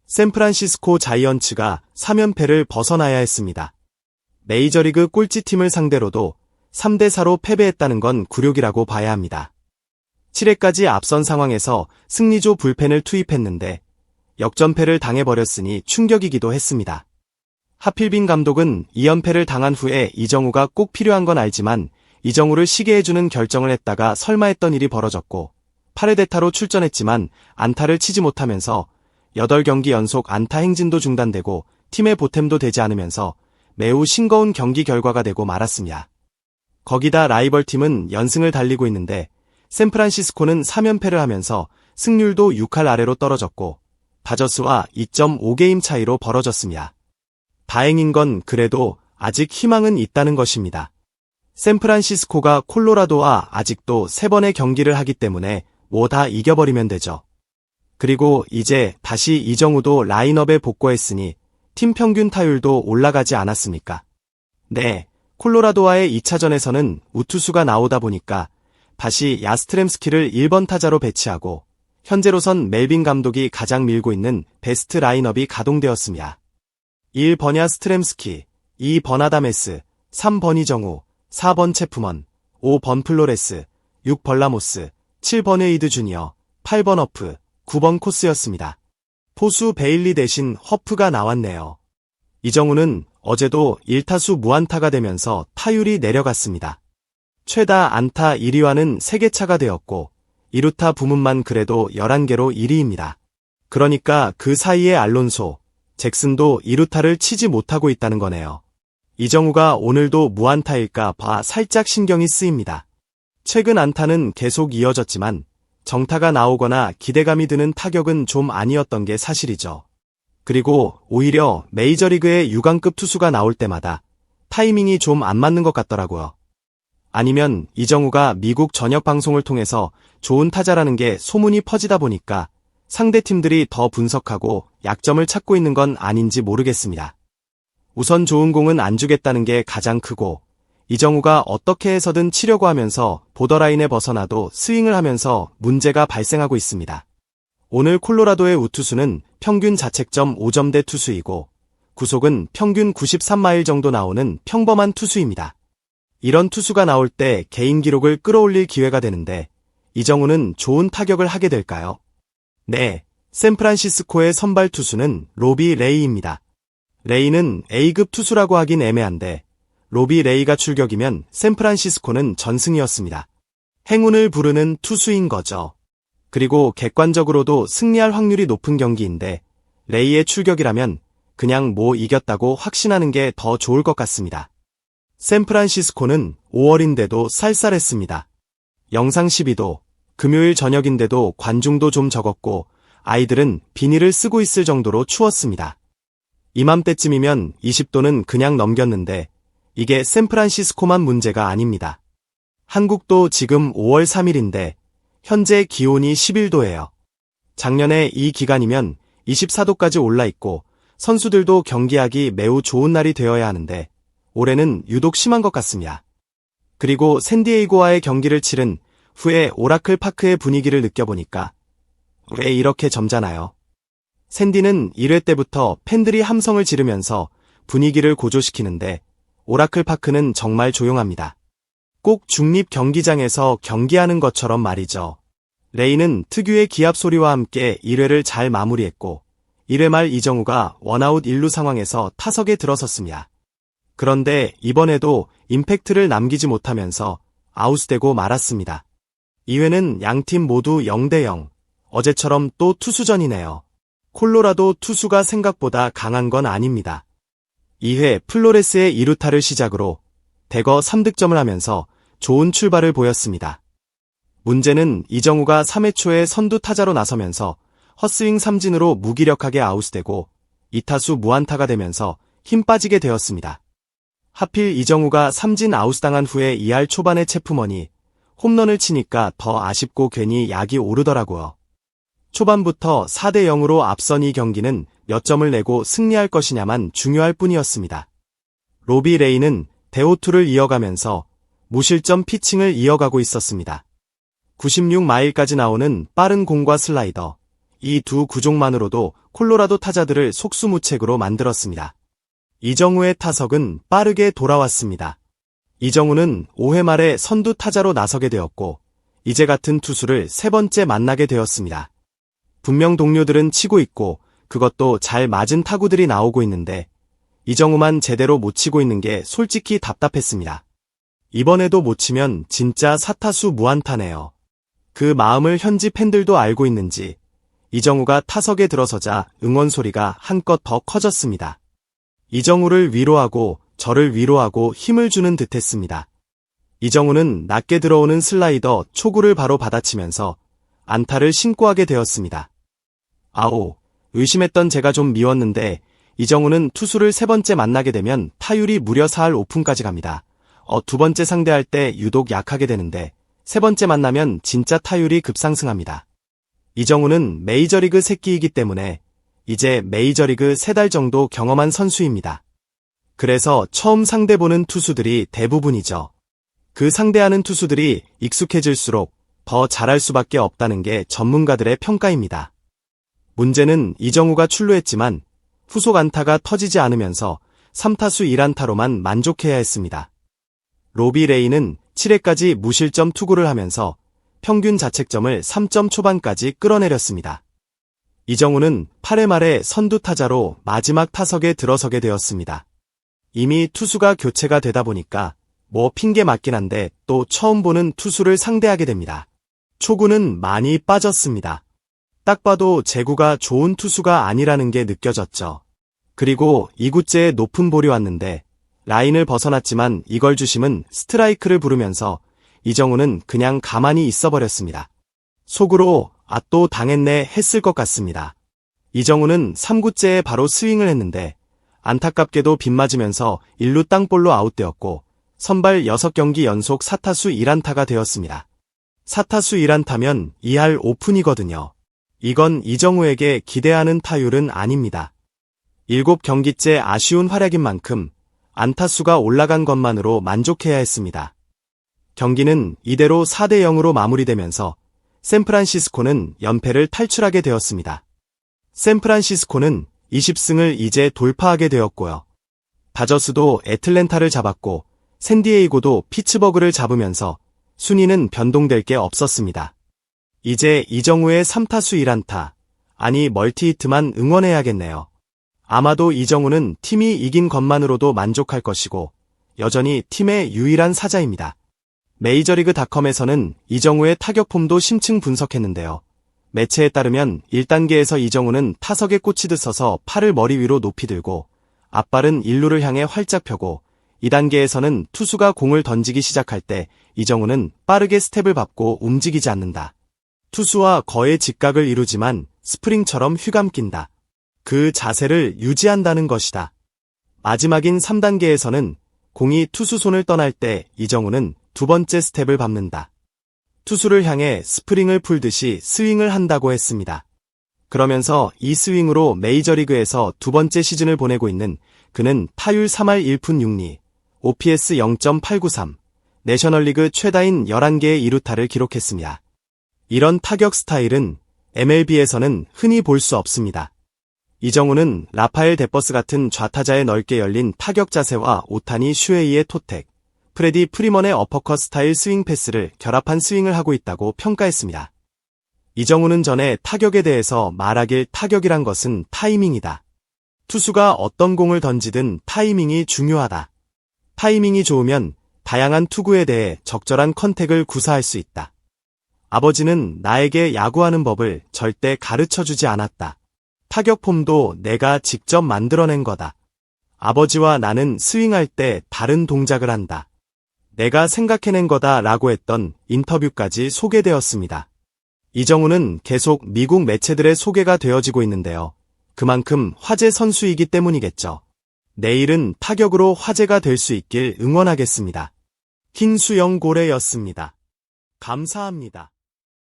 샌프란시스코 자이언츠가 3연패를 벗어나야 했습니다. 메이저리그 꼴찌팀을 상대로도 3대4로 패배했다는 건 굴욕이라고 봐야 합니다. 7회까지 앞선 상황에서 승리조 불펜을 투입했는데 역전패를 당해버렸으니 충격이기도 했습니다. 하필빈 감독은 2연패를 당한 후에 이정우가 꼭 필요한 건 알지만 이정우를 쉬게 해주는 결정을 했다가 설마 했던 일이 벌어졌고 8회 대타로 출전했지만 안타를 치지 못하면서 8경기 연속 안타 행진도 중단되고 팀의 보탬도 되지 않으면서 매우 싱거운 경기 결과가 되고 말았습니다. 거기다 라이벌팀은 연승을 달리고 있는데 샌프란시스코는 3연패를 하면서 승률도 6할 아래로 떨어졌고 다저스와 2.5게임 차이로 벌어졌습니다. 다행인 건 그래도 아직 희망은 있다는 것입니다. 샌프란시스코가 콜로라도와 아직도 3번의 경기를 하기 때문에 뭐 다 이겨버리면 되죠. 그리고 이제 다시 이정우도 라인업에 복귀했으니 팀 평균 타율도 올라가지 않았습니까? 네, 콜로라도와의 2차전에서는 우투수가 나오다 보니까 다시 야스트렘스키를 1번 타자로 배치하고 현재로선 멜빈 감독이 가장 밀고 있는 베스트 라인업이 가동되었습니다. 1번 야스트렘스키, 2번 아다메스, 3번 이정우, 4번 체프먼, 5번 플로레스, 6번 라모스, 7번 에이드 주니어, 8번 허프, 9번 코스였습니다. 포수 베일리 대신 허프가 나왔네요. 이정우는 어제도 1타수 무안타가 되면서 타율이 내려갔습니다. 최다 안타 1위와는 3개 차가 되었고 2루타 부문만 그래도 11개로 1위입니다. 그러니까 그 사이에 알론소, 잭슨도 2루타를 치지 못하고 있다는 거네요. 이정우가 오늘도 무안타일까 봐 살짝 신경이 쓰입니다. 최근 안타는 계속 이어졌지만 정타가 나오거나 기대감이 드는 타격은 좀 아니었던 게 사실이죠. 그리고 오히려 메이저리그의 유망급 투수가 나올 때마다 타이밍이 좀 안 맞는 것 같더라고요. 아니면 이정우가 미국 전역 방송을 통해서 좋은 타자라는 게 소문이 퍼지다 보니까 상대팀들이 더 분석하고 약점을 찾고 있는 건 아닌지 모르겠습니다. 우선 좋은 공은 안 주겠다는 게 가장 크고 이정우가 어떻게 해서든 치려고 하면서 보더라인에 벗어나도 스윙을 하면서 문제가 발생하고 있습니다. 오늘 콜로라도의 우투수는 평균 자책점 5점대 투수이고 구속은 평균 93마일 정도 나오는 평범한 투수입니다. 이런 투수가 나올 때 개인 기록을 끌어올릴 기회가 되는데 이정우는 좋은 타격을 하게 될까요? 네, 샌프란시스코의 선발 투수는 로비 레이입니다. 레이는 A급 투수라고 하긴 애매한데 로비 레이가 출격이면 샌프란시스코는 전승이었습니다. 행운을 부르는 투수인 거죠. 그리고 객관적으로도 승리할 확률이 높은 경기인데 레이의 출격이라면 그냥 뭐 이겼다고 확신하는 게 더 좋을 것 같습니다. 샌프란시스코는 5월인데도 쌀쌀했습니다. 영상 12도, 금요일 저녁인데도 관중도 좀 적었고 아이들은 비닐을 쓰고 있을 정도로 추웠습니다. 이맘때쯤이면 20도는 그냥 넘겼는데 이게 샌프란시스코만 문제가 아닙니다. 한국도 지금 5월 3일인데 현재 기온이 11도예요. 작년에 이 기간이면 24도까지 올라있고 선수들도 경기하기 매우 좋은 날이 되어야 하는데 올해는 유독 심한 것 같습니다. 그리고 샌디에이고와의 경기를 치른 후에 오라클 파크의 분위기를 느껴보니까 왜 이렇게 점잖아요? 샌디는 1회 때부터 팬들이 함성을 지르면서 분위기를 고조시키는데 오라클 파크는 정말 조용합니다. 꼭 중립 경기장에서 경기하는 것처럼 말이죠. 레이는 특유의 기합 소리와 함께 1회를 잘 마무리했고 1회 말 이정우가 원아웃 1루 상황에서 타석에 들어섰습니다. 그런데 이번에도 임팩트를 남기지 못하면서 아웃되고 말았습니다. 2회는 양팀 모두 0대0. 어제처럼 또 투수전이네요. 콜로라도 투수가 생각보다 강한 건 아닙니다. 2회 플로레스의 2루타를 시작으로 대거 3득점을 하면서 좋은 출발을 보였습니다. 문제는 이정우가 3회 초에 선두 타자로 나서면서 헛스윙 삼진으로 무기력하게 아웃되고 2타수 무안타가 되면서 힘 빠지게 되었습니다. 하필 이정우가 삼진 아웃당한 후에 2할 초반에 체프먼이 홈런을 치니까 더 아쉽고 괜히 약이 오르더라고요. 초반부터 4대0으로 앞선 이 경기는 몇 점을 내고 승리할 것이냐만 중요할 뿐이었습니다. 로비 레이는 대호투를 이어가면서 무실점 피칭을 이어가고 있었습니다. 96마일까지 나오는 빠른 공과 슬라이더, 이 두 구종만으로도 콜로라도 타자들을 속수무책으로 만들었습니다. 이정우의 타석은 빠르게 돌아왔습니다. 이정우는 5회 말에 선두 타자로 나서게 되었고 이제 같은 투수를 세 번째 만나게 되었습니다. 분명 동료들은 치고 있고 그것도 잘 맞은 타구들이 나오고 있는데 이정우만 제대로 못 치고 있는 게 솔직히 답답했습니다. 이번에도 못 치면 진짜 사타수 무안타네요. 그 마음을 현지 팬들도 알고 있는지 이정우가 타석에 들어서자 응원 소리가 한껏 더 커졌습니다. 이정우를 위로하고 저를 위로하고 힘을 주는 듯했습니다. 이정우는 낮게 들어오는 슬라이더 초구를 바로 받아치면서 안타를 신고하게 되었습니다. 아오, 의심했던 제가 좀 미웠는데 이정우는 투수를 세 번째 만나게 되면 타율이 무려 4할 5푼까지 갑니다. 두 번째 상대할 때 유독 약하게 되는데 세 번째 만나면 진짜 타율이 급상승합니다. 이정우는 메이저리그 새끼이기 때문에 이제 메이저리그 3달 정도 경험한 선수입니다. 그래서 처음 상대 보는 투수들이 대부분이죠. 그 상대하는 투수들이 익숙해질수록 더 잘할 수밖에 없다는 게 전문가들의 평가입니다. 문제는 이정우가 출루했지만 후속 안타가 터지지 않으면서 3타수 1안타로만 만족해야 했습니다. 로비 레이는 7회까지 무실점 투구를 하면서 평균 자책점을 3점 초반까지 끌어내렸습니다. 이정우는 8회 말에 선두 타자로 마지막 타석에 들어서게 되었습니다. 이미 투수가 교체가 되다 보니까 뭐 핑계 맞긴 한데 또 처음 보는 투수를 상대하게 됩니다. 초구는 많이 빠졌습니다. 딱 봐도 제구가 좋은 투수가 아니라는 게 느껴졌죠. 그리고 2구째에 높은 볼이 왔는데 라인을 벗어났지만 이걸 주심은 스트라이크를 부르면서 이정우는 그냥 가만히 있어버렸습니다. 속으로 또 당했네 했을 것 같습니다. 이정우는 3구째에 바로 스윙을 했는데 안타깝게도 빗맞으면서 1루 땅볼로 아웃되었고 선발 6경기 연속 4타수 1안타가 되었습니다. 4타수 1안타면 2할 5푼이거든요. 이건 이정우에게 기대하는 타율은 아닙니다. 7경기째 아쉬운 활약인 만큼 안타수가 올라간 것만으로 만족해야 했습니다. 경기는 이대로 4대 0으로 마무리되면서 샌프란시스코는 연패를 탈출하게 되었습니다. 샌프란시스코는 20승을 이제 돌파하게 되었고요. 다저스도 애틀랜타를 잡았고 샌디에이고도 피츠버그를 잡으면서 순위는 변동될 게 없었습니다. 이제 이정우의 3타수 1안타, 아니 멀티히트만 응원해야겠네요. 아마도 이정우는 팀이 이긴 것만으로도 만족할 것이고 여전히 팀의 유일한 사자입니다. 메이저리그닷컴에서는 이정우의 타격폼도 심층 분석했는데요. 매체에 따르면 1단계에서 이정우는 타석에 꽂히듯 서서 팔을 머리 위로 높이 들고 앞발은 1루를 향해 활짝 펴고 2단계에서는 투수가 공을 던지기 시작할 때 이정우는 빠르게 스텝을 밟고 움직이지 않는다. 투수와 거의 직각을 이루지만 스프링처럼 휘감긴다. 그 자세를 유지한다는 것이다. 마지막인 3단계에서는 공이 투수 손을 떠날 때 이정우는 두 번째 스텝을 밟는다. 투수를 향해 스프링을 풀듯이 스윙을 한다고 했습니다. 그러면서 이 스윙으로 메이저리그에서 두 번째 시즌을 보내고 있는 그는 타율 3할 1푼 6리, OPS 0.893, 내셔널리그 최다인 11개의 2루타를 기록했습니다. 이런 타격 스타일은 MLB에서는 흔히 볼 수 없습니다. 이정우는 라파엘 데버스 같은 좌타자의 넓게 열린 타격 자세와 오타니 슈에이의 토텍, 프레디 프리먼의 어퍼컷 스타일 스윙 패스를 결합한 스윙을 하고 있다고 평가했습니다. 이정우는 전에 타격에 대해서 말하길 타격이란 것은 타이밍이다. 투수가 어떤 공을 던지든 타이밍이 중요하다. 타이밍이 좋으면 다양한 투구에 대해 적절한 컨택을 구사할 수 있다. 아버지는 나에게 야구하는 법을 절대 가르쳐주지 않았다. 타격 폼도 내가 직접 만들어낸 거다. 아버지와 나는 스윙할 때 다른 동작을 한다. 내가 생각해낸 거다 라고 했던 인터뷰까지 소개되었습니다. 이정우는 계속 미국 매체들의 소개가 되어지고 있는데요. 그만큼 화제 선수이기 때문이겠죠. 내일은 타격으로 화제가 될 수 있길 응원하겠습니다. 흰수영 고래였습니다. 감사합니다.